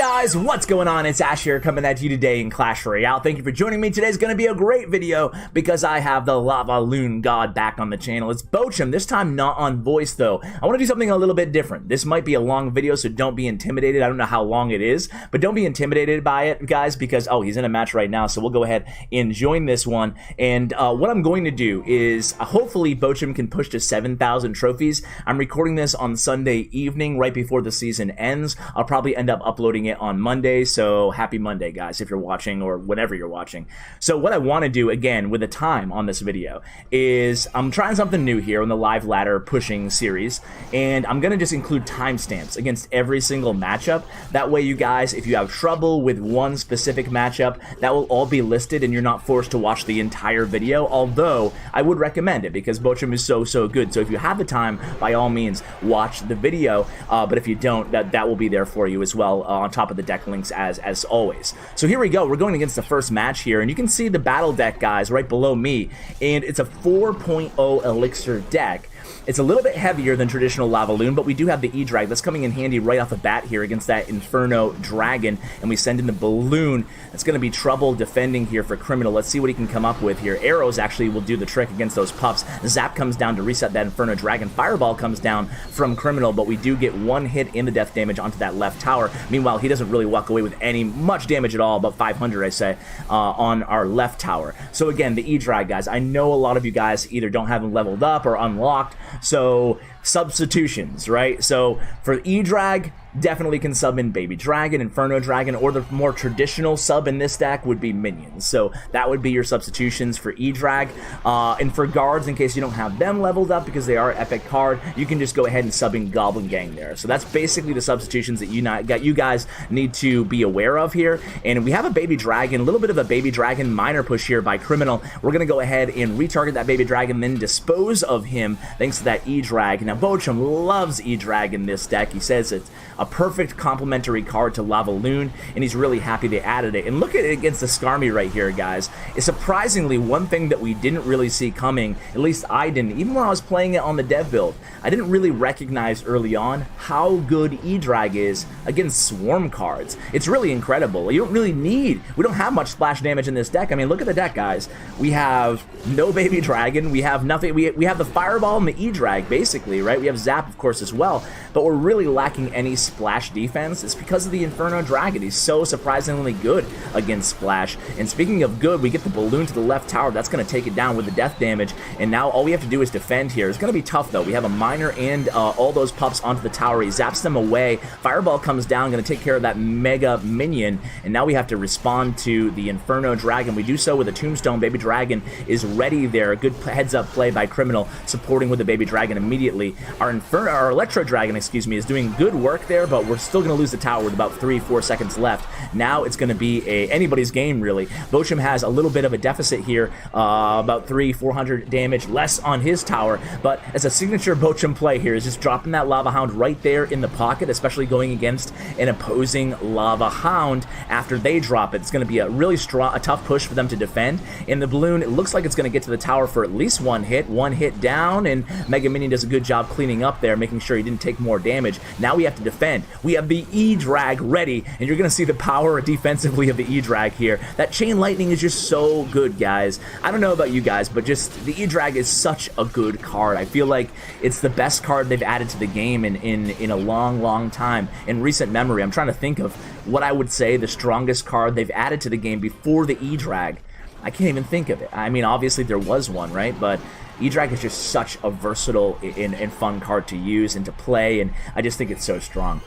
Guys, what's going on? It's Ash here coming at you today in Clash Royale. Thank you for joining me. Today's going to be a great video because I have the LavaLoon God back on the channel. It's Bochum, this time not on voice though. I want to do something a little bit different. This might be a long video, so don't be intimidated. I don't know how long it is, but don't be intimidated by it, guys, because, oh, he's in a match right now, so we'll go ahead and join this one. And what I'm going to do is hopefully Bochum can push to 7,000 trophies. I'm recording this on Sunday evening right before the season ends. I'll probably end up uploading it on Monday, so happy Monday, guys, if you're watching or whenever you're watching. So what I want to do, again, with the time on this video, is I'm trying something new here in the live ladder pushing series, and I'm going to just include timestamps against every single matchup. That way, you guys, if you have trouble with one specific matchup, that will all be listed, and you're not forced to watch the entire video, although I would recommend it because Bochum is so good. So if you have the time, by all means, watch the video, but if you don't, that will be there for you as well, on top of the deck links as always. So here we go. We're going against the first match here, and you can see the battle deck, guys, right below me, and it's a 4.0 elixir deck. It's a little bit heavier than traditional LavaLoon, but we do have the E-Drag. That's coming in handy right off the bat here against that Inferno Dragon, and we send in the Balloon. It's going to be trouble defending here for Criminal. Let's see what he can come up with here. Arrows actually will do the trick against those pups. Zap comes down to reset that Inferno Dragon. Fireball comes down from Criminal, but we do get one hit in the death damage onto that left tower. Meanwhile, he doesn't really walk away with much damage at all, about 500, I say, on our left tower. So again, the E-Drag, guys, I know a lot of you guys either don't have him leveled up or unlocked, so substitutions, right? So for E-Drag, definitely can sub in Baby Dragon, Inferno Dragon, or the more traditional sub in this deck would be Minions. So that would be your substitutions for E-Drag. And for guards, in case you don't have them leveled up because they are epic card, you can just go ahead and sub in Goblin Gang there. So that's basically the substitutions that you guys need to be aware of here. And we have a Baby Dragon, a little bit of a Baby Dragon Miner push here by Criminal. We're going to go ahead and retarget that Baby Dragon, then dispose of him thanks to that E-Drag. Now, Bochum loves E-Drag in this deck. He says it's a perfect complementary card to LavaLoon, and he's really happy they added it. And look at it against the Skarmy right here, guys. It's surprisingly one thing that we didn't really see coming, at least I didn't, even when I was playing it on the dev build. I didn't really recognize early on how good E-Drag is against Swarm cards. It's really incredible. You don't really need, we don't have much splash damage in this deck. I mean, look at the deck, guys. We have no Baby Dragon, we have nothing, we have the Fireball and the E-Drag, basically, right? We have Zap, of course, as well, but we're really lacking any splash defense. It's because of the Inferno Dragon. He's so surprisingly good against splash. And speaking of good, we get the Balloon to the left tower. That's going to take it down with the death damage, and now all we have to do is defend here. It's going to be tough, though. We have a Miner and all those pups onto the tower. He zaps them away. Fireball comes down, going to take care of that Mega Minion, and now we have to respond to the Inferno Dragon. We do so with a Tombstone. Baby Dragon is ready there. A good heads-up play by Criminal, supporting with the Baby Dragon immediately. Our Electro Dragon, excuse me, is doing good work there, but we're still going to lose the tower with about 3-4 seconds left. Now it's going to be anybody's game, really. Bochum has a little bit of a deficit here, about 300-400 damage less on his tower, but as a signature Bochum play here is just dropping that Lava Hound right there in the pocket, especially going against an opposing Lava Hound after they drop it. It's going to be a really strong, tough push for them to defend. And the Balloon, it looks like it's going to get to the tower for at least one hit down, and Mega Minion does a good job cleaning up there, making sure he didn't take more damage. Now we have to defend. We have the E-Drag ready, and you're going to see the power defensively of the E-Drag here. That Chain Lightning is just so good, guys. I don't know about you guys, but just the E-Drag is such a good card. I feel like it's the best card they've added to the game in a long time. In recent memory, I'm trying to think of what I would say the strongest card they've added to the game before the E-Drag. I can't even think of it. I mean, obviously there was one, right? But E-Drag is just such a versatile and fun card to use and to play, and I just think it's so strong.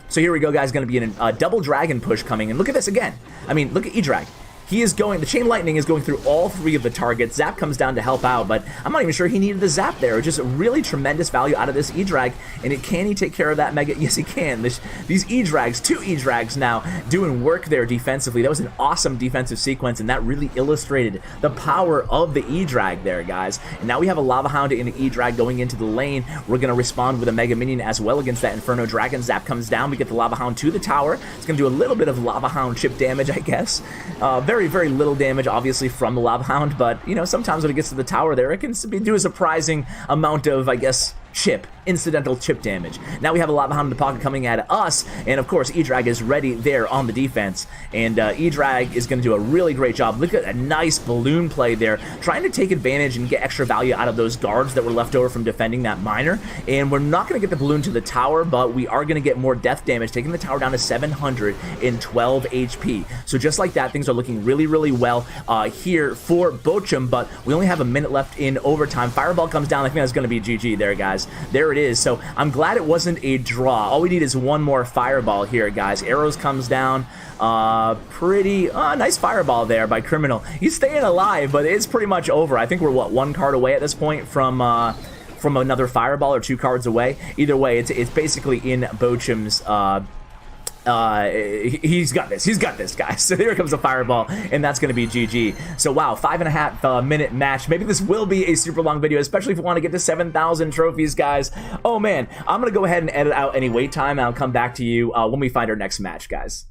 So here we go, guys. Going to be a double dragon push coming, and look at this again. I mean, look at E-Drag. He is going, the Chain Lightning is going through all three of the targets. Zap comes down to help out, but I'm not even sure he needed the Zap there. Just really tremendous value out of this E-Drag, and can he take care of that Mega? Yes, he can. These E-Drags, 2 E-Drags now, doing work there defensively. That was an awesome defensive sequence, and that really illustrated the power of the E-Drag there, guys. And now we have a Lava Hound and an E-Drag going into the lane. We're going to respond with a Mega Minion as well against that Inferno Dragon. Zap comes down. We get the Lava Hound to the tower. It's going to do a little bit of Lava Hound chip damage, I guess. Very little damage, obviously, from the Lava Hound, but, you know, sometimes when it gets to the tower there, it can do a surprising amount of, I guess, chip incidental chip damage. Now we have a Lava Hound in the pocket coming at us, and of course E-Drag is ready there on the defense, and E-Drag is going to do a really great job. Look at a nice balloon play there, trying to take advantage and get extra value out of those guards that were left over from defending that miner. And we're not going to get the balloon to the tower, but we are going to get more death damage, taking the tower down to 712 HP. So just like that, things are looking really, really well here for Bochum, but we only have a minute left in overtime. Fireball comes down. I think that's going to be GG there, guys. There it is. So I'm glad it wasn't a draw. All we need is one more fireball here, guys. Arrows comes down. Pretty nice fireball there by Criminal. He's staying alive, but it's pretty much over. I think we're, what, one card away at this point from another fireball, or 2 cards away. Either way, it's basically in Bochum's he's got this, guys. So here comes a fireball, and that's going to be GG. So wow, 5.5 minute match. Maybe this will be a super long video, especially if you want to get to 7,000 trophies, guys. Oh man, I'm going to go ahead and edit out any wait time, and I'll come back to you when we find our next match, guys.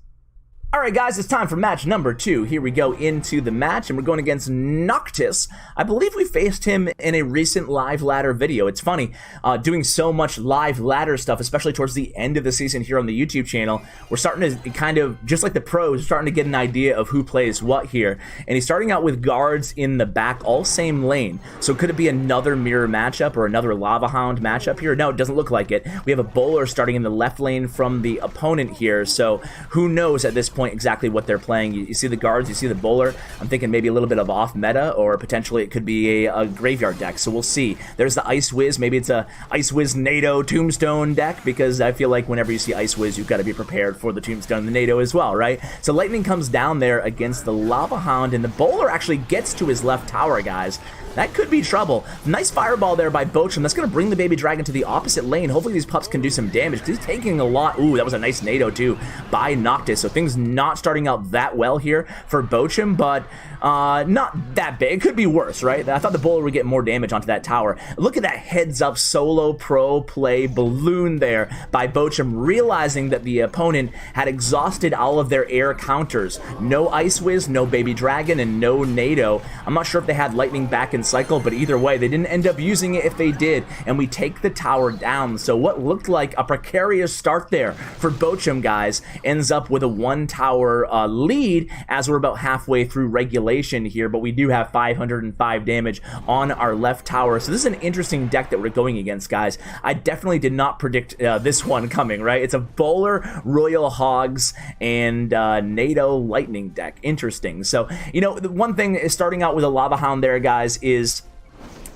Alright guys, it's time for match number 2. Here we go into the match, and we're going against Noctis. I believe we faced him in a recent live ladder video. It's funny, doing so much live ladder stuff, especially towards the end of the season here on the YouTube channel. We're starting to kind of, just like the pros, starting to get an idea of who plays what here. And he's starting out with guards in the back, all same lane. So could it be another mirror matchup or another Lava Hound matchup here? No, it doesn't look like it. We have a bowler starting in the left lane from the opponent here, so who knows at this point exactly what they're playing. You see the guards, you see the bowler. I'm thinking maybe a little bit of off meta, or potentially it could be a graveyard deck, so we'll see. There's the Ice Wiz. Maybe it's a Ice Wiz NATO Tombstone deck, because I feel like whenever you see Ice Wiz, you've got to be prepared for the Tombstone and the NATO as well, right? So Lightning comes down there against the Lava Hound, and the bowler actually gets to his left tower, guys. That could be trouble. Nice fireball there by Bochum. That's going to bring the baby dragon to the opposite lane. Hopefully these pups can do some damage, because he's taking a lot. Ooh, that was a nice NATO too by Noctis. So things not starting out that well here for Bochum, but not that big. It could be worse, right? I thought the bowler would get more damage onto that tower. Look at that heads up solo pro play balloon there by Bochum, realizing that the opponent had exhausted all of their air counters. No Ice Wiz, no baby dragon, and no NATO. I'm not sure if they had lightning back in cycle, but either way, they didn't end up using it if they did, and we take the tower down. So what looked like a precarious start there for Bochum, guys, ends up with a 1 tower lead as we're about halfway through regulation here, but we do have 505 damage on our left tower. So this is an interesting deck that we're going against, guys. I definitely did not predict this one coming, right? It's a bowler, Royal Hogs, and NATO lightning deck. Interesting. So, you know, the one thing is starting out with a Lava Hound there, guys, is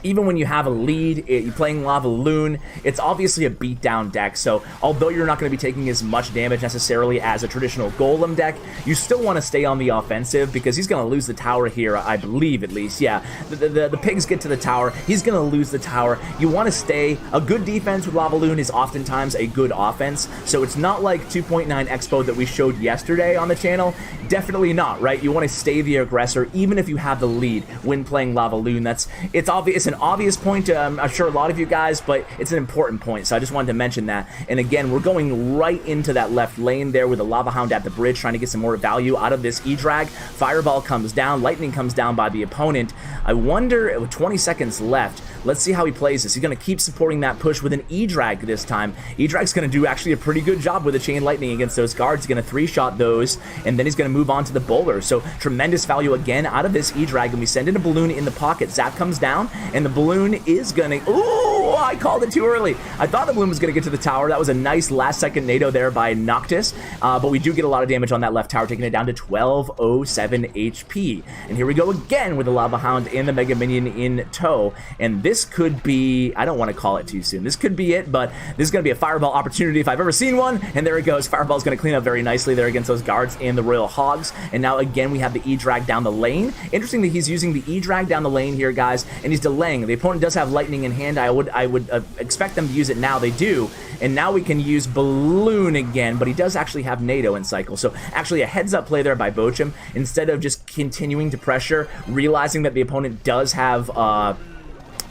even when you have a lead, you're playing LavaLoon, it's obviously a beatdown deck, so although you're not going to be taking as much damage necessarily as a traditional Golem deck, you still want to stay on the offensive, because he's going to lose the tower here, I believe, at least. Yeah, the pigs get to the tower, he's going to lose the tower. You want to stay. A good defense with LavaLoon is oftentimes a good offense, so it's not like 2.9 Expo that we showed yesterday on the channel. Definitely not, right? You want to stay the aggressor, even if you have the lead when playing LavaLoon. It's obvious. An obvious point, I'm sure a lot of you guys, but it's an important point, so I just wanted to mention that. And again, we're going right into that left lane there with the Lava Hound at the bridge, trying to get some more value out of this E-Drag. Fireball comes down, lightning comes down by the opponent. I wonder, with 20 seconds left, let's see how he plays this. He's going to keep supporting that push with an E-Drag this time. E-Drag's going to do actually a pretty good job with the Chain Lightning against those guards. He's going to 3-shot those, and then he's going to move on to the bowler. So tremendous value again out of this E-Drag, and we send in a balloon in the pocket. Zap comes down, and the balloon is going to... Ooh, I called it too early. I thought the balloon was going to get to the tower. That was a nice last-second NATO there by Noctis, but we do get a lot of damage on that left tower, taking it down to 1207 HP. And here we go again with the Lava Hound and the Mega Minion in tow, and this could be... I don't want to call it too soon. This could be it, but this is going to be a fireball opportunity if I've ever seen one, and there it goes. Fireball's going to clean up very nicely there against those guards and the Royal Hogs, and now again we have the E-Drag down the lane. Interesting that he's using the E-Drag down the lane here, guys, and he's delaying. The opponent does have lightning in hand. I would expect them to use it now. They do, and now we can use balloon again, but he does actually have NATO in cycle. So actually a heads-up play there by Bochum, instead of just continuing to pressure, realizing that the opponent does have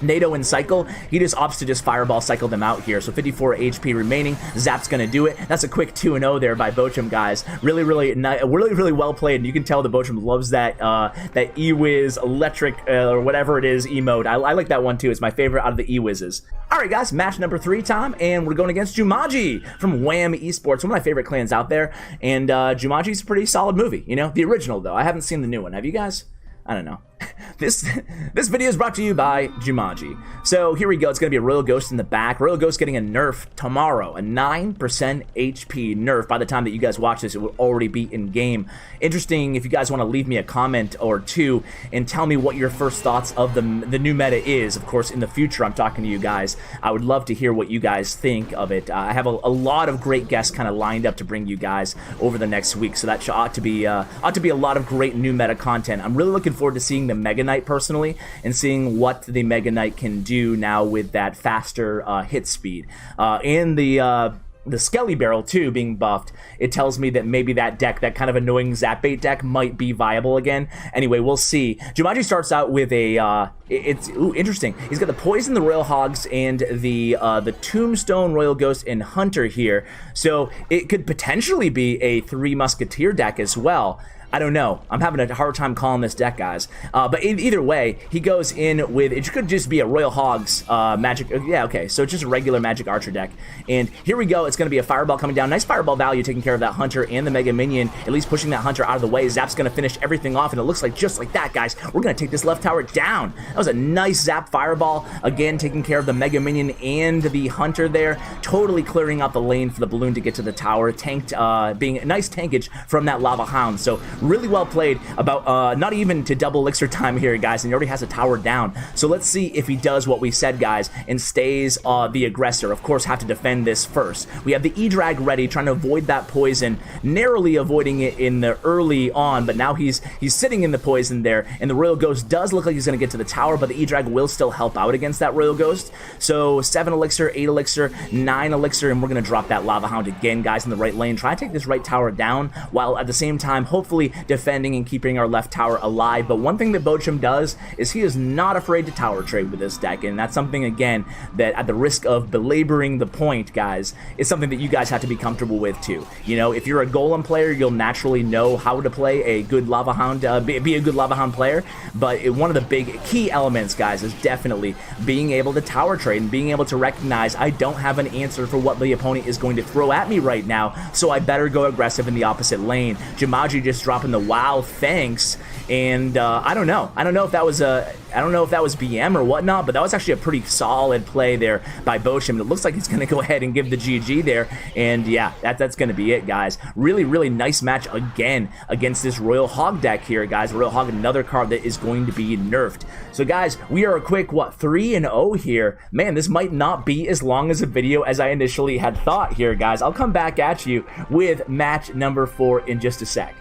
NATO and Cycle, he just opts to just Fireball cycle them out here. So 54 HP remaining. Zap's going to do it. That's a quick 2-0 there by Bochum, guys. Really well played. And you can tell that Bochum loves that that E-Wiz electric or whatever it is emote. I like that one too. It's my favorite out of the E-Wizes. All right, guys, match number 3 time, and we're going against Jumanji from Wham Esports, one of my favorite clans out there. And Jumanji's a pretty solid movie, you know, the original though. I haven't seen the new one. Have you guys? I don't know. This video is brought to you by Jumanji. So here we go. It's going to be a Royal Ghost in the back. Royal Ghost getting a nerf tomorrow. A 9% HP nerf. By the time that you guys watch this, it will already be in game. Interesting if you guys want to leave me a comment or two and tell me what your first thoughts of the new meta is. Of course, in the future, I'm talking to you guys. I would love to hear what you guys think of it. I have a lot of great guests kind of lined up to bring you guys over the next week. So that ought to be a lot of great new meta content. I'm really looking forward to seeing the Mega Knight personally, and seeing what the Mega Knight can do now with that faster hit speed. And the Skelly Barrel too being buffed, it tells me that maybe that deck, that kind of annoying Zap Bait deck, might be viable again. Anyway, we'll see. Jumanji starts out with a it's interesting. He's got the Poison, the Royal Hogs, and the Tombstone, Royal Ghost, and Hunter here. So it could potentially be a Three Musketeer deck as well. I don't know. I'm having a hard time calling this deck, guys. But either way, he goes in with, it could just be a Royal Hogs magic. Yeah, okay. So it's just a regular Magic Archer deck. And here we go. It's going to be a Fireball coming down. Nice Fireball value taking care of that Hunter and the Mega Minion, at least pushing that Hunter out of the way. Zap's going to finish everything off, and it looks like just like that, guys. We're going to take this left tower down. That was a nice Zap Fireball. Again, taking care of the Mega Minion and the Hunter there. Totally clearing out the lane for the balloon to get to the tower. Tanked, being a nice tankage from that Lava Hound. So really well played. About not even to double elixir time here, guys, and he already has a tower down. So let's see if he does what we said, guys, and stays the aggressor. Of course, have to defend this first. We have the E-Drag ready, trying to avoid that poison, narrowly avoiding it in the early on, but now he's sitting in the poison there, and the Royal Ghost does look like he's going to get to the tower, but the E-Drag will still help out against that Royal Ghost. So 7 elixir, 8 elixir, 9 elixir, and we're going to drop that Lava Hound again, guys, in the right lane. Try to take this right tower down, while at the same time, hopefully defending and keeping our left tower alive. But one thing that Bochum does is he is not afraid to tower trade with this deck, and that's something, again, that at the risk of belaboring the point, guys, is something that you guys have to be comfortable with too. You know, if you're a Golem player, you'll naturally know how to play a good Lava Hound, be a good Lava Hound player, but one of the big key elements, guys, is definitely being able to tower trade and being able to recognize I don't have an answer for what the opponent is going to throw at me right now, so I better go aggressive in the opposite lane. Jumanji just dropping the wow, thanks, and I don't know if that was BM or whatnot, but that was actually a pretty solid play there by Bochum, and it looks like he's going to go ahead and give the GG there, and yeah, that's going to be it, guys. Really nice match again against this Royal Hog deck here, guys. Royal Hog, another card that is going to be nerfed. So guys, we are a quick, what, 3-0 here. Man, this might not be as long as a video as I initially had thought here, guys. I'll come back at you with match number 4 in just a sec.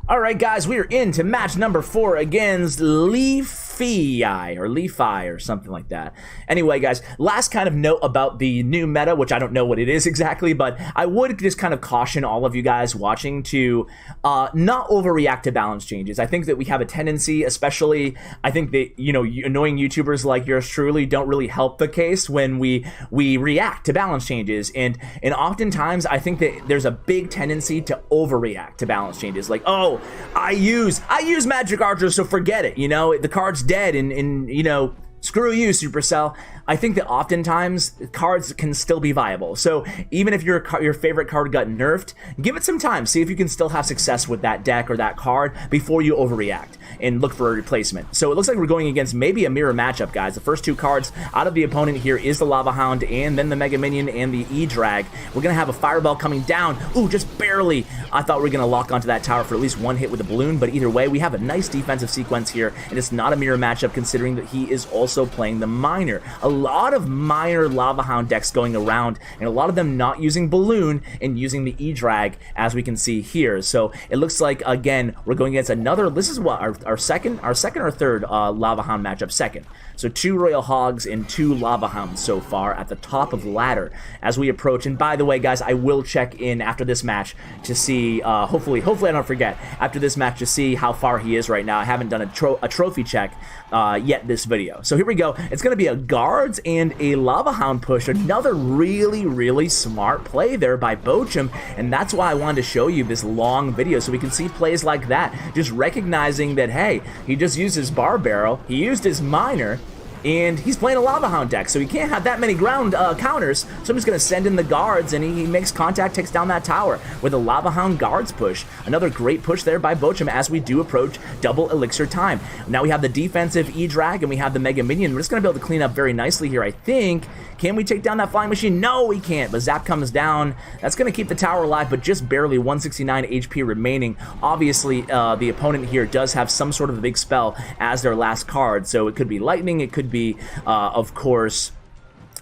Alright, guys, we are into match number 4 against Leafy or something like that. Anyway, guys, last kind of note about the new meta, which I don't know what it is exactly, but I would just kind of caution all of you guys watching to not overreact to balance changes. I think that we have a tendency, especially, I think that, you know, annoying YouTubers like yours truly don't really help the case when we react to balance changes, and oftentimes I think that there's a big tendency to overreact to balance changes. Like, oh, I use Magic Archer, so forget it, you know, the card's dead, and you know, screw you, Supercell. I think that oftentimes cards can still be viable. So even if your favorite card got nerfed, give it some time. See if you can still have success with that deck or that card before you overreact and look for a replacement. So it looks like we're going against maybe a mirror matchup, guys. The first 2 cards out of the opponent here is the Lava Hound and then the Mega Minion and the E-Drag. We're going to have a Fireball coming down. Ooh, just barely. I thought we were going to lock onto that tower for at least 1 hit with a balloon, but either way, we have a nice defensive sequence here, and it's not a mirror matchup considering that he is also playing the Miner. A lot of Miner Lava Hound decks going around, and a lot of them not using balloon and using the E-Drag, as we can see here. So it looks like, again, we're going against another, this is what, our second or third Lava Hound matchup, second. So 2 Royal Hogs and 2 Lava Hounds so far at the top of the ladder as we approach. And by the way, guys, I will check in after this match to see, hopefully I don't forget, after this match to see how far he is right now. I haven't done a trophy check yet this video. So here we go. It's going to be a guards and a Lava Hound push. Another really smart play there by Bochum, and that's why I wanted to show you this long video so we can see plays like that. Just recognizing that, hey, he just used his bar barrel, he used his miner, and he's playing a Lava Hound deck, so he can't have that many ground counters, so I'm just going to send in the guards, and he makes contact, takes down that tower with a Lava Hound guards push. Another great push there by Bochum as we do approach double elixir time. Now we have the defensive E-Drag, and we have the Mega Minion. We're just going to be able to clean up very nicely here, I think. Can we take down that flying machine? No, we can't, but Zap comes down. That's going to keep the tower alive, but just barely 169 HP remaining. Obviously, the opponent here does have some sort of a big spell as their last card, so it could be lightning, it could be, of course,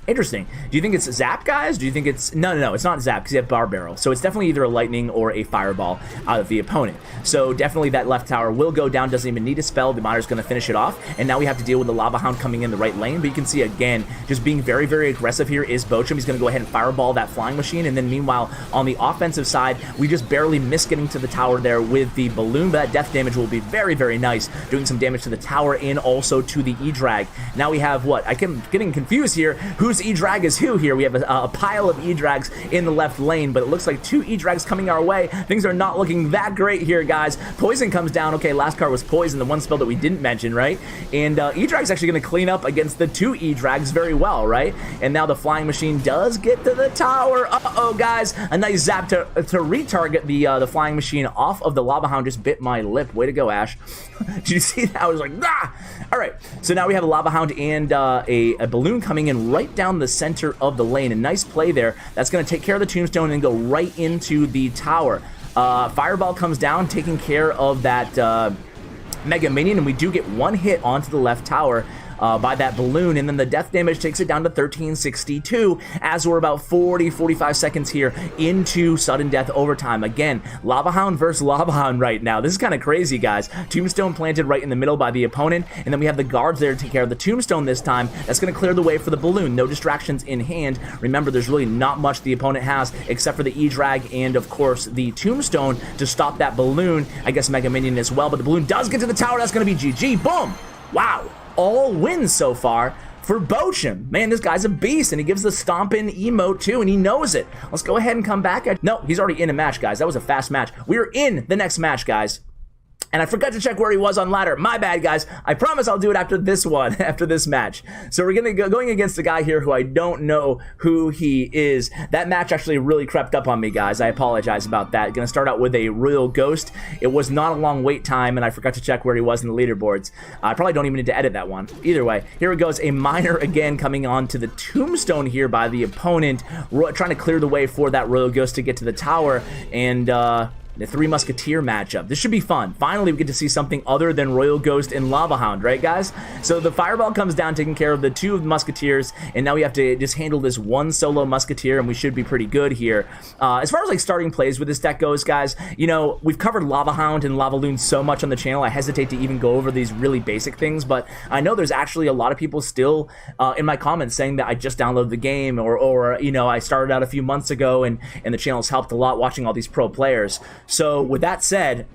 interesting. Do you think it's Zap, guys? Do you think it's... No, it's not Zap because you have Bar Barrel. So it's definitely either a Lightning or a Fireball out of the opponent. So definitely that left tower will go down. Doesn't even need a spell. The Miner's going to finish it off. And now we have to deal with the Lava Hound coming in the right lane. But you can see, again, just being very aggressive here is Bochum. He's going to go ahead and Fireball that Flying Machine. And then meanwhile, on the offensive side, we just barely miss getting to the tower there with the Balloon. But that death damage will be very nice, doing some damage to the tower and also to the E-Drag. Now we have what? I'm getting confused here. Who's E-Drag is who here? We have a pile of E-Drags in the left lane, but it looks like 2 E-Drags coming our way. Things are not looking that great here, guys. Poison comes down. Okay, last card was Poison, the one spell that we didn't mention, right? And E-Drag's actually going to clean up against the 2 E-Drags very well, right? And now the Flying Machine does get to the tower. Uh-oh, guys. A nice zap to retarget the Flying Machine off of the Lava Hound. Just bit my lip. Way to go, Ash. Did you see that? I was like, ah! All right, so now we have a Lava Hound and a Balloon coming in right down the center of the lane. A nice play there. That's going to take care of the Tombstone and go right into the tower. Fireball comes down, taking care of that Mega Minion, and we do get 1 hit onto the left tower by that Balloon, and then the death damage takes it down to 1362 as we're about 45 seconds here into sudden death overtime. Again, Lava Hound versus Lava Hound right now. This is kind of crazy, guys. Tombstone planted right in the middle by the opponent, and then we have the guards there to take care of the Tombstone this time. That's going to clear the way for the Balloon. No distractions in hand. Remember, there's really not much the opponent has except for the E-Drag and, of course, the Tombstone to stop that Balloon. I guess Mega Minion as well, but the Balloon does get to the tower. That's going to be GG. Boom! Wow. All wins so far for Bochum. Man, this guy's a beast, and he gives the stomping emote too, and he knows it. Let's go ahead and come back. No, he's already in a match, guys. That was a fast match. We're in the next match, guys. And I forgot to check where he was on ladder. My bad, guys. I promise I'll do it after this one, after this match. So we're going against a guy here who I don't know who he is. That match actually really crept up on me, guys. I apologize about that. Going to start out with a Royal Ghost. It was not a long wait time, and I forgot to check where he was in the leaderboards. I probably don't even need to edit that one. Either way, here it goes. A Miner again coming on to the Tombstone here by the opponent, trying to clear the way for that Royal Ghost to get to the tower, and the Three Musketeer matchup. This should be fun. Finally, we get to see something other than Royal Ghost and Lava Hound, right, guys? So the Fireball comes down, taking care of the 2 Musketeers, and now we have to just handle this 1 solo Musketeer, and we should be pretty good here. As far as like starting plays with this deck goes, guys, you know, we've covered Lava Hound and LavaLoon so much on the channel, I hesitate to even go over these really basic things, but I know there's actually a lot of people still in my comments saying that I just downloaded the game, or you know, I started out a few months ago, and the channel's helped a lot watching all these pro players. So with that said,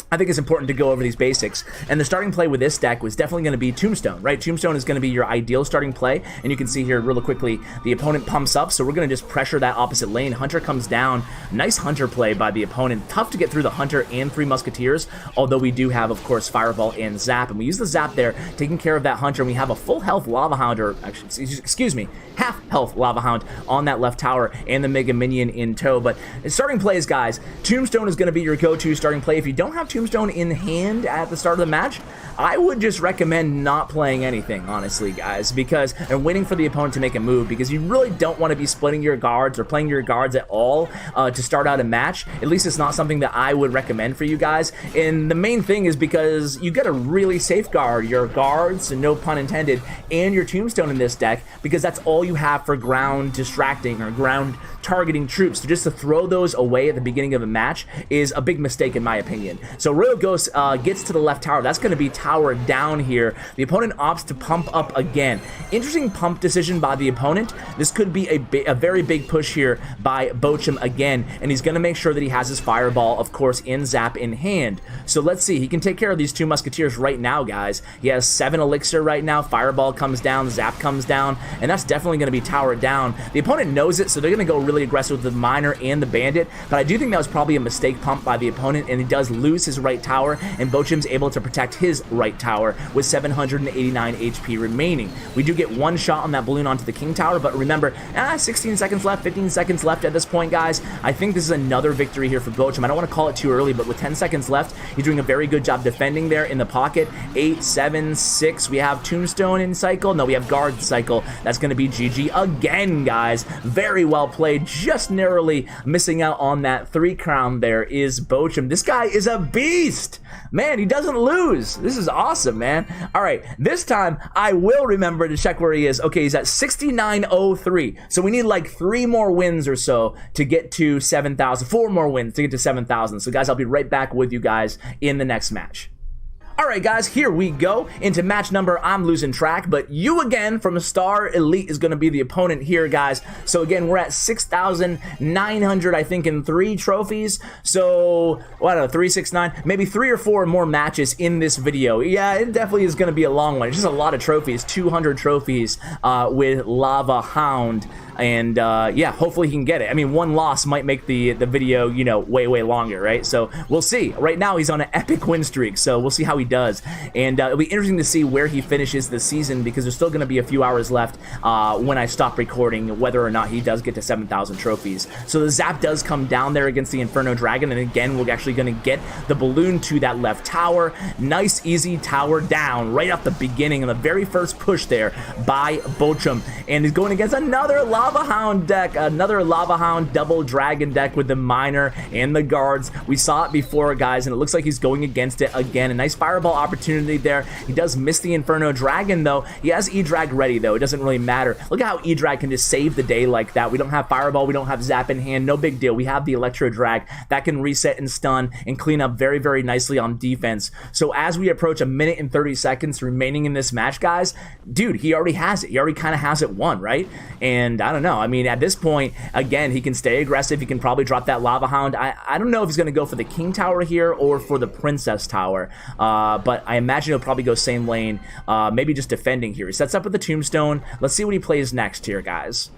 I think it's important to go over these basics, and the starting play with this deck was definitely going to be Tombstone, right? Tombstone is going to be your ideal starting play, and you can see here real quickly, the opponent pumps up, so we're going to just pressure that opposite lane. Hunter comes down. Nice Hunter play by the opponent. Tough to get through the Hunter and 3 Musketeers, although we do have, of course, Fireball and Zap, and we use the Zap there, taking care of that Hunter, and we have a full health Lava Hound, or actually, excuse me, half health Lava Hound on that left tower, and the Mega Minion in tow. But starting plays, guys, Tombstone is going to be your go-to starting play. If you don't have Tombstone in hand at the start of the match, I would just recommend not playing anything, honestly, guys, because and waiting for the opponent to make a move, because you really don't want to be splitting your guards or playing your guards at all to start out a match. At least it's not something that I would recommend for you guys. And the main thing is because you got to really safeguard your guards, no pun intended, and your Tombstone in this deck, because that's all you have for ground distracting or ground targeting troops. So just to throw those away at the beginning of a match is a big mistake in my opinion. So Royal Ghost gets to the left tower. That's going to be tower down here. The opponent opts to pump up again. Interesting pump decision by the opponent. This could be a very big push here by Bochum again, and he's going to make sure that he has his fireball, of course, in zap in hand. So let's see. He can take care of these 2 musketeers right now, guys. He has 7 elixir right now. Fireball comes down, zap comes down, and that's definitely going to be tower down. The opponent knows it, so they're going to go really aggressive with the miner and the bandit, but I do think that was probably a mistake pump by the opponent, and he does lose his right tower, and Bochum's able to protect his right tower with 789 HP remaining. We do get 1 shot on that balloon onto the king tower, but remember, 16 seconds left, 15 seconds left at this point, guys. I think this is another victory here for Bochum. I don't want to call it too early, but with 10 seconds left, he's doing a very good job defending there in the pocket. 8, 7, 6. We have Tombstone in cycle. No, we have Guard cycle. That's going to be GG again, guys. Very well played. Just narrowly missing out on that 3 crown there is Bochum. This guy is a beast. Man, he doesn't lose. This is awesome, man. All right, this time I will remember to check where he is. Okay, he's at 6903. So we need like 3 more wins or so to get to 7,000. 4 more wins to get to 7,000. So guys, I'll be right back with you guys in the next match. Alright guys, here we go into match number, I'm losing track, but you again from Star Elite is going to be the opponent here, guys. So again, we're at 6,900, I think, in 3 trophies. So, well, I don't know, 3, 6, 9, maybe 3 or 4 more matches in this video. Yeah, it definitely is going to be a long one. It's just a lot of trophies, 200 trophies with Lava Hound. And yeah, hopefully he can get it. I mean, 1 loss might make the video, you know, way longer, right? So we'll see. Right now he's on an epic win streak, so we'll see how he does. And it'll be interesting to see where he finishes the season, because there's still going to be a few hours left when I stop recording, whether or not he does get to 7,000 trophies. So the zap does come down there against the Inferno Dragon, and again, we're actually going to get the balloon to that left tower. Nice, easy tower down right off the beginning, and the very first push there by Bochum. And he's going against another Lava Hound deck, another Lava Hound double dragon deck with the miner and the guards. We saw it before, guys, and it looks like he's going against it again. A nice fireball opportunity there. He does miss the Inferno Dragon, though. He has E-Drag ready, though. It doesn't really matter. Look at how E-Drag can just save the day like that. We don't have fireball. We don't have zap in hand. No big deal. We have the Electro Drag that can reset and stun and clean up very nicely on defense. So as we approach 1 minute and 30 seconds remaining in this match, guys, dude, he already has it. He already kind of has it won, right? And I don't know. I mean, at this point, again, he can stay aggressive. He can probably drop that Lava Hound. I don't know if he's going to go for the King Tower here or for the Princess Tower, but I imagine he'll probably go same lane, maybe just defending here. He sets up with the Tombstone. Let's see what he plays next here, guys.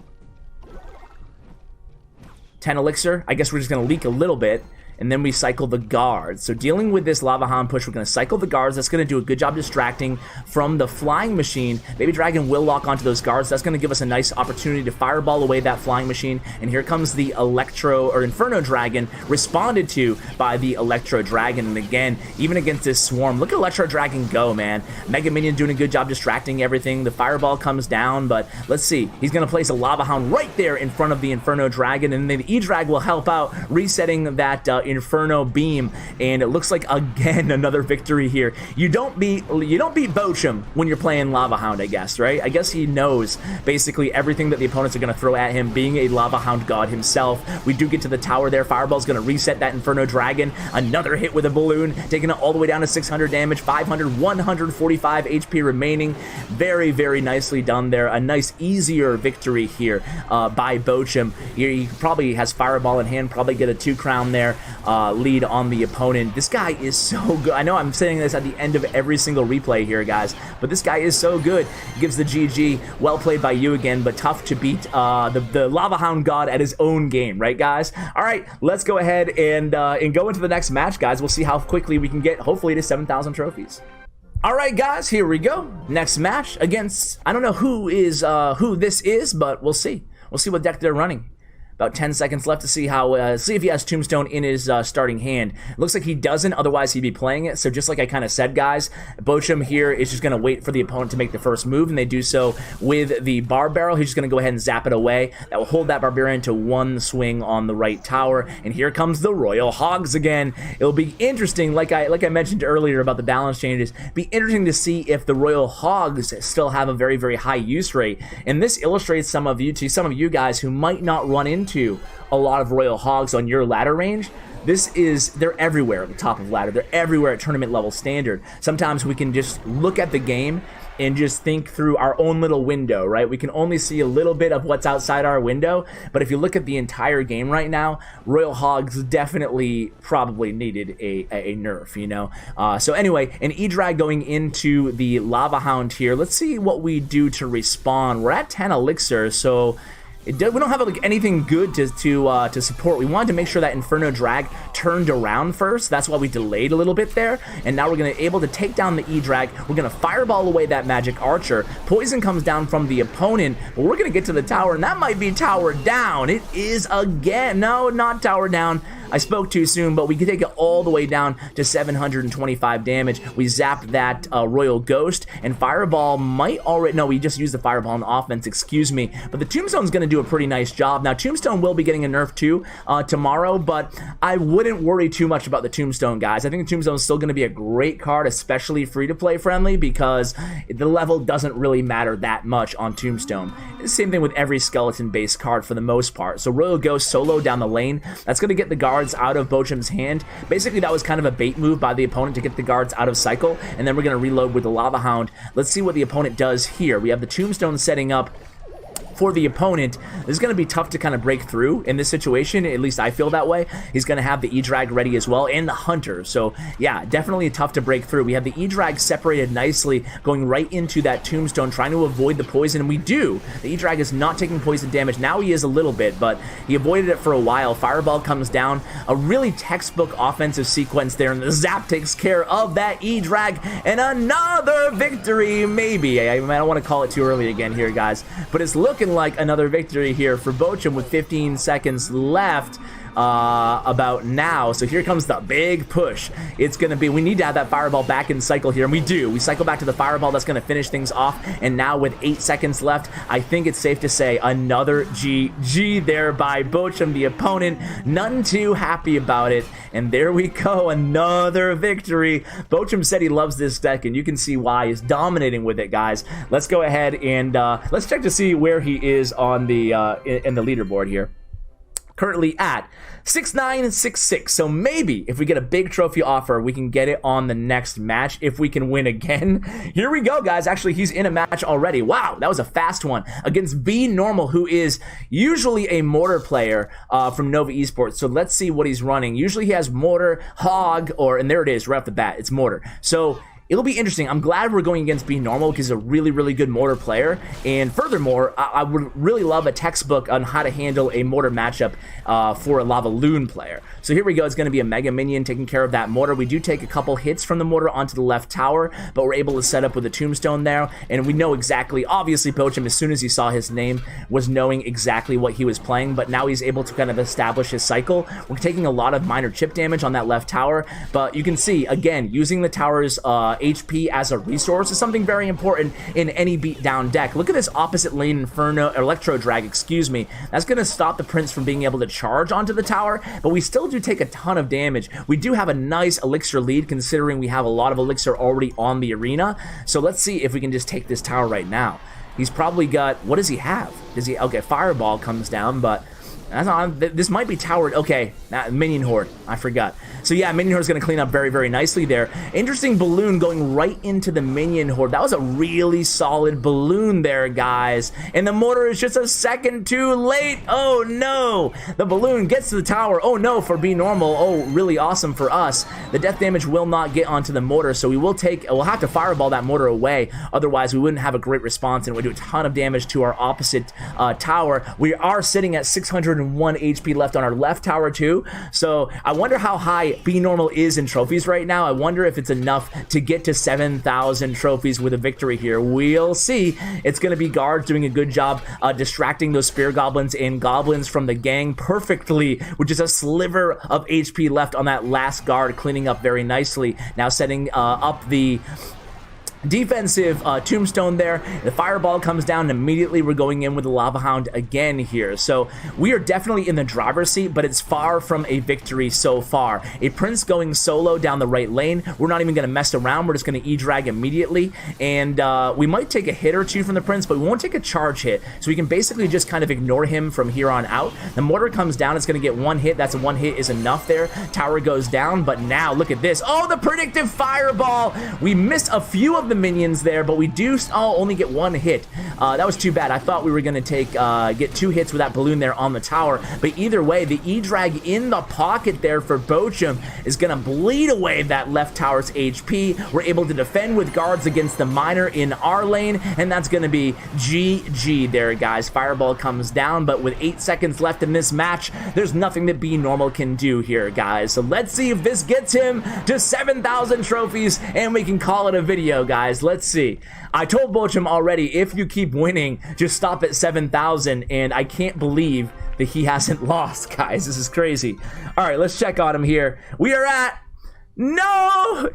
10 elixir. I guess we're just going to leak a little bit, and then we cycle the guards. So dealing with this Lava Hound push, we're going to cycle the guards. That's going to do a good job distracting from the flying machine. Baby Dragon will lock onto those guards. That's going to give us a nice opportunity to fireball away that flying machine. And here comes the Electro or Inferno Dragon, responded to by the Electro Dragon. And again, even against this swarm, look at Electro Dragon go, man. Mega Minion doing a good job distracting everything. The fireball comes down, but let's see. He's going to place a Lava Hound right there in front of the Inferno Dragon, and then the E-Drag will help out, resetting that Inferno beam. And it looks like again another victory here. You don't beat Bochum when you're playing Lava Hound, I guess, right? I guess he knows basically everything that the opponents are going to throw at him, being a Lava Hound god himself. We do get to the tower there. Fireball's going to reset that Inferno Dragon. Another hit with a balloon, taking it all the way down to 600 damage, 145 HP remaining. Very nicely done there. A nice easier victory here by Bochum. He probably has Fireball in hand, probably get a 2 crown there. Lead on the opponent. This guy is so good. I know I'm saying this at the end of every single replay here, guys, but this guy is so good. He gives the GG. Well played by you again, but tough to beat the Lava Hound god at his own game, right, guys? All right, let's go ahead and go into the next match, guys. We'll see how quickly we can get, hopefully, to 7,000 trophies. All right, guys, here we go. Next match against, I don't know who this is, but we'll see. We'll see what deck they're running. About 10 seconds left to see how see if he has Tombstone in his starting hand. It looks like he doesn't, otherwise he'd be playing it. So just like I kind of said, guys, Bochum here is just going to wait for the opponent to make the first move, and they do so with the Bar Barrel. He's just going to go ahead and zap it away. That will hold that Barbarian to 1 swing on the right tower. And here comes the Royal Hogs again. It'll be interesting, like I mentioned earlier about the balance changes, be interesting to see if the Royal Hogs still have a very high use rate. And this illustrates some of you guys who might not run into into a lot of Royal Hogs on your ladder range, they're everywhere at the top of ladder. They're everywhere at tournament level standard. Sometimes we can just look at the game and just think through our own little window, right? We can only see a little bit of what's outside our window, but if you look at the entire game right now, Royal Hogs definitely probably needed a nerf, you know? So anyway, an E-Drag going into the Lava Hound here. Let's see what we do to respawn. We're at 10 elixir, so we don't have like anything good to support. We wanted to make sure that Inferno Drag turned around first. That's why we delayed a little bit there. And now we're going to able to take down the E-Drag. We're going to fireball away that magic archer. Poison comes down from the opponent, but we're going to get to the tower, and that might be tower down. It is again. No, not tower down. I spoke too soon, but we can take it all the way down to 725 damage. We zapped that Royal Ghost, and Fireball might already... No, we just used the Fireball on offense, excuse me. But the Tombstone's going to do a pretty nice job. Now, Tombstone will be getting a nerf too tomorrow, but I wouldn't worry too much about the Tombstone, guys. I think the Tombstone is still going to be a great card, especially free-to-play friendly, because the level doesn't really matter that much on Tombstone. Same thing with every skeleton-based card for the most part. So Royal Ghost solo down the lane, that's going to get the guards out of Bochum's hand. Basically, that was kind of a bait move by the opponent to get the guards out of cycle, and then we're going to reload with the Lava Hound. Let's see what the opponent does here. We have the Tombstone setting up for the opponent. This is going to be tough to kind of break through in this situation. At least I feel that way. He's going to have the E-Drag ready as well, and the Hunter. So yeah, definitely tough to break through. We have the E-Drag separated nicely, going right into that Tombstone, trying to avoid the poison, and we do. The E-Drag is not taking poison damage. Now he is a little bit, but he avoided it for a while. Fireball comes down. A really textbook offensive sequence there, and the Zap takes care of that E-Drag, and another victory, maybe. I don't want to call it too early again here, guys, but it's looking like another victory here for Bochum with 15 seconds left about now. So here comes the big push. It's going to be, we need to have that Fireball back in cycle here, and we do. We cycle back to the Fireball. That's going to finish things off, and now with 8 seconds left, I think it's safe to say another GG there by Bochum, the opponent. None too happy about it, and there we go, another victory. Bochum said he loves this deck, and you can see why. He's dominating with it, guys. Let's go ahead and let's check to see where he is on the in the leaderboard here. Currently at 6-9-6-6. So maybe if we get a big trophy offer, we can get it on the next match if we can win again. Here we go, guys. Actually, he's in a match already. Wow, that was a fast one against B Normal, who is usually a Mortar player from Nova Esports. So let's see what he's running. Usually he has Mortar, Hog, and there it is right off the bat. It's Mortar. So it'll be interesting. I'm glad we're going against B Normal because he's a really, really good Mortar player. And furthermore, I would really love a textbook on how to handle a Mortar matchup for a LavaLoon player. So here we go. It's going to be a Mega Minion taking care of that Mortar. We do take a couple hits from the Mortar onto the left tower, but we're able to set up with a Tombstone there. And we know exactly, obviously, Bochum, as soon as he saw his name, was knowing exactly what he was playing, but now he's able to kind of establish his cycle. We're taking a lot of minor chip damage on that left tower, but you can see, again, using the tower's HP as a resource is something very important in any beatdown deck. Look at this opposite lane Electro Dragon, excuse me. That's going to stop the Prince from being able to charge onto the tower, but we still do take a ton of damage. We do have a nice elixir lead considering we have a lot of elixir already on the arena. So let's see if we can just take this tower right now. He's probably got, what does he have? Does he, okay, Fireball comes down, but that's not, this might be towered. Okay, Minion Horde. I forgot. So yeah, Minion Horde is going to clean up very, very nicely there. Interesting balloon going right into the Minion Horde. That was a really solid balloon there, guys. And the Mortar is just a second too late. Oh no! The balloon gets to the tower. Oh no, for B Normal. Oh, really awesome for us. The death damage will not get onto the Mortar, so we'll have to Fireball that Mortar away. Otherwise, we wouldn't have a great response, and we do a ton of damage to our opposite tower. We are sitting at 601 HP left on our left tower too. So I wonder how high B Normal is in trophies right now. I wonder if it's enough to get to 7,000 trophies with a victory here. We'll see. It's going to be guards doing a good job distracting those spear goblins and goblins from the gang perfectly, which is a sliver of HP left on that last guard, cleaning up very nicely. Now setting up the defensive tombstone there. The fireball comes down, and immediately we're going in with the Lava Hound again here. So we are definitely in the driver's seat, but it's far from a victory so far. A Prince going solo down the right lane. We're not even going to mess around. We're just going to E-drag immediately, and we might take a hit or two from the Prince, but we won't take a charge hit. So we can basically just kind of ignore him from here on out. The mortar comes down. It's going to get one hit. That's one hit is enough there. Tower goes down, but now look at this. Oh, the predictive fireball. We missed a few of the minions there, but we do only get one hit. That was too bad. I thought we were going to get 2 hits with that balloon there on the tower, but either way, the E-drag in the pocket there for Bochum is going to bleed away that left tower's HP. We're able to defend with guards against the miner in our lane, and that's going to be GG there, guys. Fireball comes down, but with 8 seconds left in this match, there's nothing that Be Normal can do here, guys. So let's see if this gets him to 7,000 trophies, and we can call it a video, guys. Let's see. I told Bochum already, if you keep winning, just stop at 7,000, and I can't believe that he hasn't lost, guys. This is crazy. All right, let's check on him here. We are at... No!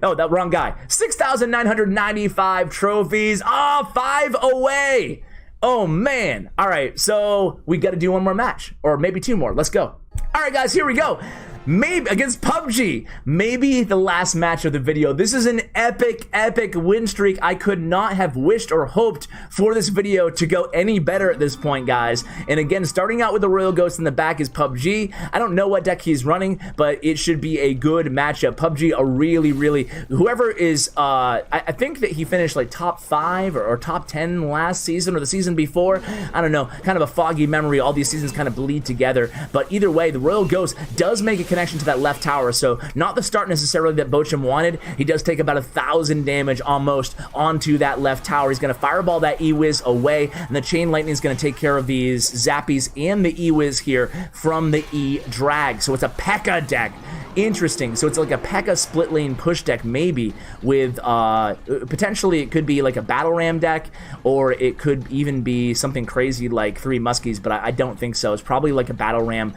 Oh, that wrong guy. 6,995 trophies. Oh, 5 away. Oh, man. All right, so we got to do one more match, or maybe 2 more. Let's go. All right, guys, here we go. Maybe against PUBG, maybe the last match of the video. This is an epic win streak. I could not have wished or hoped for this video to go any better at this point, guys. And again, starting out with the Royal Ghost in the back is PUBG. I don't know what deck he's running, but it should be a good matchup. PUBG, a really, whoever is, I think that he finished like top 5 or top 10 last season or the season before. I don't know, kind of a foggy memory. All these seasons kind of bleed together. But either way, the Royal Ghost does make a connection to that left tower, so not the start necessarily that Bochum wanted. He does take about 1,000 damage almost onto that left tower. He's going to fireball that E-Wiz away, and the Chain Lightning is going to take care of these Zappies and the E-Wiz here from the E-Drag. So it's a PEKKA deck. Interesting. So it's like a PEKKA split lane push deck, maybe with potentially it could be like a battle ram deck, or it could even be something crazy like Three Muskies, but I don't think so. It's probably like a battle ram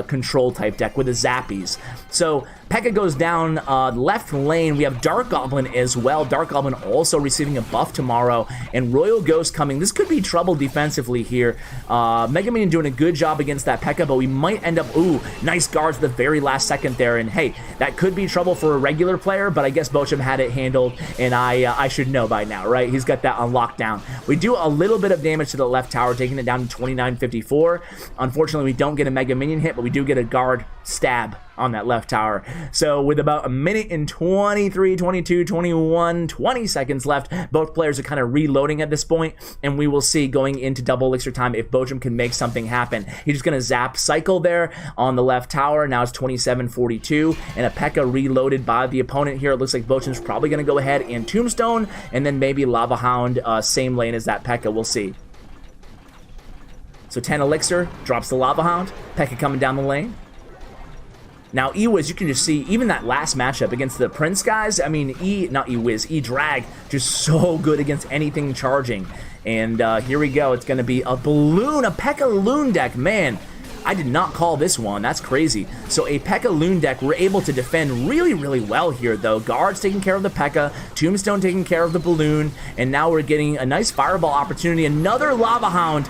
control type deck with the Zappies. So PEKKA goes down left lane. We have Dark Goblin as well. Dark Goblin also receiving a buff tomorrow, and Royal Ghost coming. This could be trouble defensively here. Mega Minion doing a good job against that PEKKA, but we might end up, ooh, nice guards at the very last second there, and hey, that could be trouble for a regular player, but I guess Bochum had it handled, and I should know by now, right? He's got that on lockdown. We do a little bit of damage to the left tower, taking it down to 2954. Unfortunately, we don't get a Mega Minion hit, but we do get a guard stab on that left tower. So with about 1 minute and 23, 22, 21, 20 seconds left, both players are kind of reloading at this point, and we will see going into double elixir time if Bochum can make something happen. He's just going to zap cycle there on the left tower. Now it's 27-42, and a PEKKA reloaded by the opponent here. It looks like Bochum's probably going to go ahead and tombstone, and then maybe Lava Hound, same lane as that PEKKA. We'll see. So 10 elixir, drops the Lava Hound. PEKKA coming down the lane. Now, E-Wiz, you can just see, even that last matchup against the Prince guys, I mean, not E-Wiz, E-Drag, just so good against anything charging. And here we go. It's going to be a balloon, a PEKKA Loon deck. Man, I did not call this one. That's crazy. So a PEKKA Loon deck, we're able to defend really well here, though. Guards taking care of the PEKKA, Tombstone taking care of the balloon, and now we're getting a nice fireball opportunity. Another Lava Hound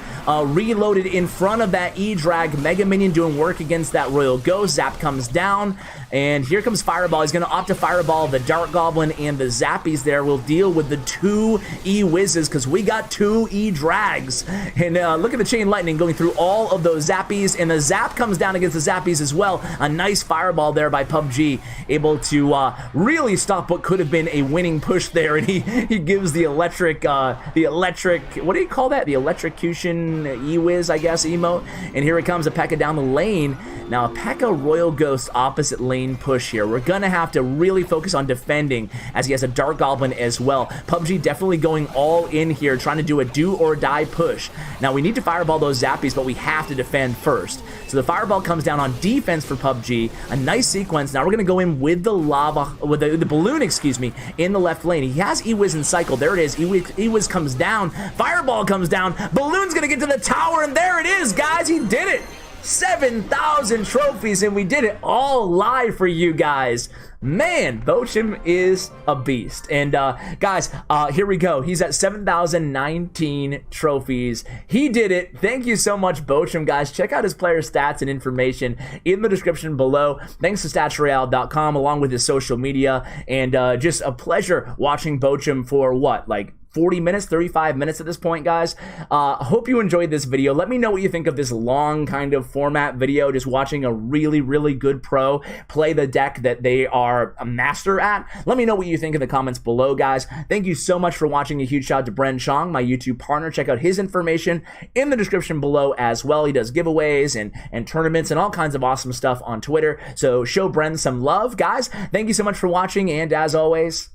reloaded in front of that E-Drag. Mega Minion doing work against that Royal Ghost. Zap comes down, and here comes Fireball. He's going to opt to Fireball the Dark Goblin and the Zappies there. We'll deal with the 2 E-Wizzes because we got 2 E-Drags. And look at the Chain Lightning going through all of those Zappies, and the Zap comes down against the Zappies as well. A nice Fireball there by PUBG, able to really stop what could have been a winning push there, and he gives the electric, what do you call that? The electrocution E-Wiz, I guess, emote. And here it comes, a PEKKA down the lane. Now, a PEKKA Royal Ghost opposite lane push here. We're going to have to really focus on defending as he has a Dark Goblin as well. PUBG definitely going all in here, trying to do a do-or-die push. Now, we need to Fireball those Zappies, but we have to defend first. So the Fireball comes down on defense for PUBG. A nice sequence. Now, we're going to go in with the the balloon, excuse me, in the left lane. He has E-Wiz in cycle. There it is. E-Wiz comes down. Fireball comes down. Balloon's going to get to the tower, and there it is, guys. He did it. 7,000 trophies, and we did it all live for you guys. Man, Bochum is a beast. And guys, here we go. He's at 7,019 trophies. He did it. Thank you so much, Bochum, guys. Check out his player stats and information in the description below. Thanks to statsroyale.com, along with his social media. And just a pleasure watching Bochum for what, like 40 minutes, 35 minutes at this point, guys. Hope you enjoyed this video. Let me know what you think of this long kind of format video, just watching a really, really good pro play the deck that they are a master at. Let me know what you think in the comments below, guys. Thank you so much for watching. A huge shout out to Bren Chong, my YouTube partner. Check out his information in the description below as well. He does giveaways and tournaments and all kinds of awesome stuff on Twitter. So show Bren some love, guys. Thank you so much for watching, and as always,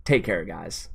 take care, guys.